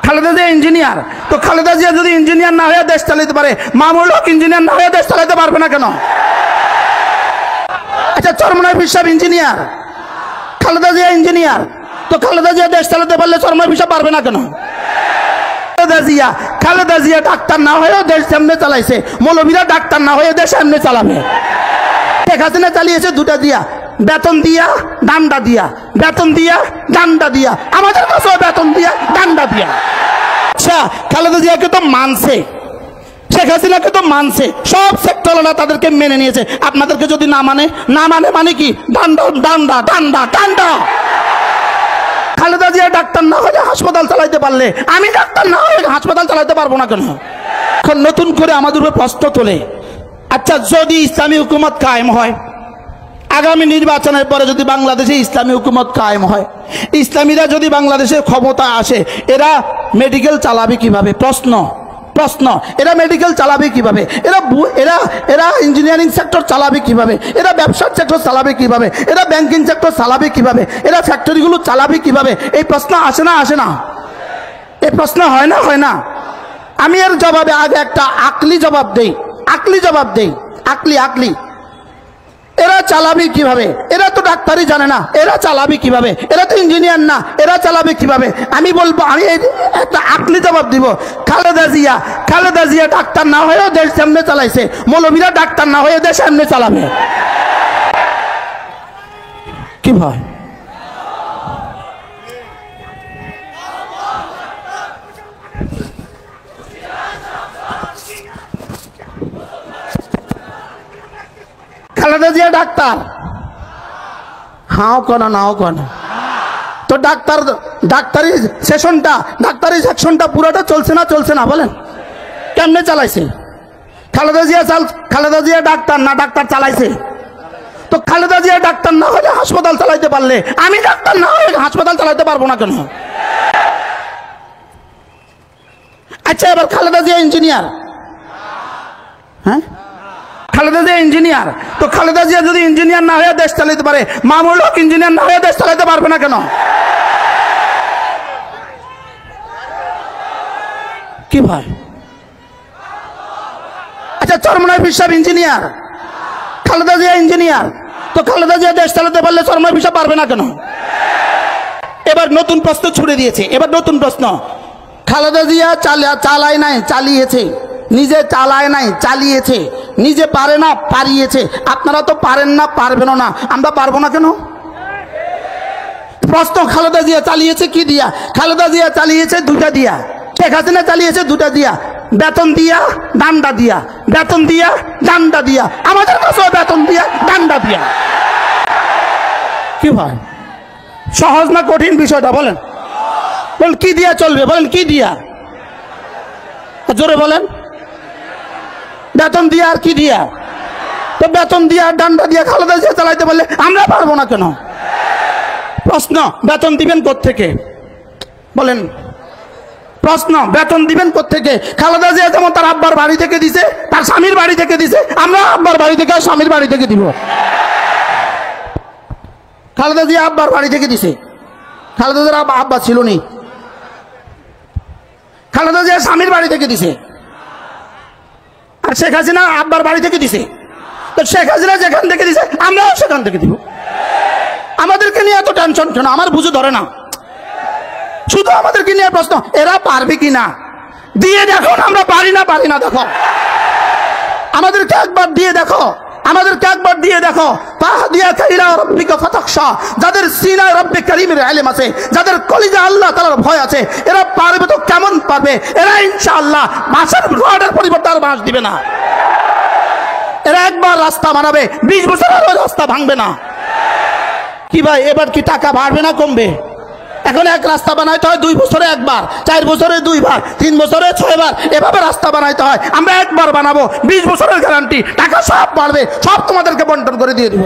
Khaleda Zia engineer, তো খালেদা জিয়া যদি engineer না হয়ে দেশ চালাতে পারে, মামুনুল হক ইঞ্জিনিয়ার না হয়ে দেশ চালাতে পারবে না কেন? আচ্ছা, চরমনাই সাহেব ইঞ্জিনিয়ার, খালেদা জিয়া ইঞ্জিনিয়ার, তো খালেদা জিয়া দেশ চালাতে পারলে চরমনাই সাহেব পারবে না কেন? খালেদা জিয়া ডাক্তার না হয়েও দেশ সামনে চালাইছে, মৌলবীরা ডাক্তার না হয়ে দেশ সামনে চালাবে। শেখ হাসিনা চালিয়েছে দুটা দিয়া, বেতন দিয়া ডান্ডা দিয়া, বেতন দিয়া ডান্ডা দিয়া, আমাদের কাছেও বেতন দিয়া ডান্ডা দিয়া। আচ্ছা, খালেদা জিয়াকে তো মানছে, শেখ হাসিনাকে তো মানছে, সব সেক্টরওয়ালা তাদেরকে মেনে নিয়েছে। আপনাদেরকে যদি না মানে, মানে কি? ডান্ডা ডান্ডা ডান্ডা ডান্ডা। খালেদা জিয়া ডাক্তার না হয়ে হাসপাতাল চালাইতে পারলে, আমি ডাক্তার না হয়ে হাসপাতাল চালাইতে পারবো না কেন? এখন নতুন করে আমাদের উপরে প্রশ্ন তোলে, আচ্ছা যদি ইসলামী হুকুমত কায়েম হয়, আগামী নির্বাচনের পরে যদি বাংলাদেশে ইসলামী হুকুমত কায়েম হয়, ইসলামীরা যদি বাংলাদেশের ক্ষমতা আসে, এরা মেডিকেল চালাবে কিভাবে? প্রশ্ন, এরা মেডিকেল চালাবে কিভাবে? এরা ইঞ্জিনিয়ারিং সেক্টর চালাবে কিভাবে? এরা ব্যবসার সেক্টর চালাবে কিভাবে? এরা ব্যাংকিং সেক্টর চালাবে কিভাবে? এরা ফ্যাক্টরিগুলো চালাবে কিভাবে? এই প্রশ্ন আসে না? এই প্রশ্ন হয় না? আমি এর জবাবে আগে একটা আকলি জবাব দেই। আকলি এরা চালাবে কিভাবে? এরা তো ডাক্তারই জানে না, এরা চালাবে কিভাবে? এরা তো ইঞ্জিনিয়ার না, এরা চালাবে কিভাবে? আমি বলবো, আমি একটা আকলি জবাব দিব, খালেদা জিয়া ডাক্তার না হয়েও দেশ সামনে চালাইছে, মৌলবীরা ডাক্তার না হয়ে দেশ সামনে চালাবে। কি ভাই? খালেদা জিয়া ডাক্তার, হাও কোনা নাও কোনা, তো ডাক্তারি সেকশনটা পুরোটা চলছে না বলেন? কেমনে চালাইছে? খালেদা জিয়া ডাক্তার না, ডাক্তার চালাইছে। তো খালেদা জিয়া ডাক্তার না হলে হাসপাতাল চালাইতে পারলে, আমি ডাক্তার না হয়ে হাসপাতাল চালাইতে পারবো না কেন? আচ্ছা, এবার খালেদা জিয়া ইঞ্জিনিয়ার, হ্যাঁ খালেদা জিয়া ইঞ্জিনিয়ার, তো খালেদা জিয়া যদি ইঞ্জিনিয়ার না হয়ে দেশ চালাতে পারে, মামুনুল হক ইঞ্জিনিয়ার না হয়ে দেশ চালাতে পারবে না কেন? কি ভাই? আচ্ছা, চরমনাই সাহেব ইঞ্জিনিয়ার, খালেদা জিয়া ইঞ্জিনিয়ার, তো খালেদা জিয়া দেশ চালাতে পারলে চরমনাই সাহেব পারবে না কেন? এবার নতুন প্রশ্ন ছুড়ে দিয়েছে। খালেদা জিয়া চালায় নাই, চালিয়েছে। নিজে চালায় নাই, চালিয়েছে। নিজে পারে না, পারিয়েছে। আপনারা তো পারেন না, পারবেনও না, আমরা পারবো না কেন? প্রশ্ন, খালেদা জিয়া চালিয়েছে কি দিয়া? খালেদা জিয়া চালিয়েছে দুটা দিয়া, শেখ হাসিনা চালিয়েছে দুটা দিয়া, বেতন দিয়া ডান্ডা দিয়া, বেতন দিয়া ডান্ডা দিয়া, আমাদের কাছেও বেতন দিয়া ডান্ডা দিয়া। কি ভাই, সহজ না কঠিন বিষয়টা? বলেন কি দিয়া চলবে? বলেন কি দিয়া? জোরে বলেন। বেতন দিয়া আর কি দিয়া? তো বেতন দিয়া ডান্ডা দিয়া খালেদা জিয়া চালাইতে পারলে আমরা পারবো না কেন? প্রশ্ন, বেতন দিবেন কোত্থেকে? বলেন। প্রশ্ন, বেতন দিবেন কোত্থেকে? খালেদা জিয়া যেমন তার আব্বার বাড়ি থেকে দিছে, তার স্বামীর বাড়ি থেকে দিছে, আমরা আব্বার বাড়ি থেকে আর স্বামীর বাড়ি থেকে দিব। খালেদা জিয়া আব্বার বাড়ি থেকে দিছে, খালেদা জিয়ার আব্বা ছিল নি, খালেদা জিয়া স্বামীর বাড়ি থেকে দিছে, আর শেখ হাসিনা আব্বার বাড়ি থেকে দিছে। তো শেখ হাসিনা যেখান থেকে দিছে আমরাও সেখান থেকে দিব। আমাদেরকে নিয়ে এত টেনশন কেন? আমার বুঝে ধরে না। শুধু আমাদেরকে নিয়ে প্রশ্ন, এরা পারবে কিনা? দিয়ে দেখো না, আমরা পারি না দেখো। আমাদেরকে একবার দিয়ে দেখো, যাদের সিনায় রব্বে কারীমের ইলম আছে, যাদের কলিজা আল্লাহ তাআলার ভয় আছে, এরা পারবে তো কেমন পারবে? এরা ইনশাআল্লাহ বাঁশের রডের পরিবর্তে আর বাঁশ দিবে না। এরা একবার রাস্তা বানাবে, 20 বছর রাস্তা ভাঙবে না। কি ভাই, এবার কি টাকা বাড়বে না কমবে? এখন এক রাস্তা বানাইতে হয় 2 বছরে একবার, 4 বছরে 2 বার, 3 বছরে 6 বার, এভাবে রাস্তা বানাইতে হয়। আমরা একবার বানাবো, 20 বছরের গ্যারান্টি, টাকা সব বাড়বে, সব তোমাদেরকে বন্টন করে দিয়ে দিব।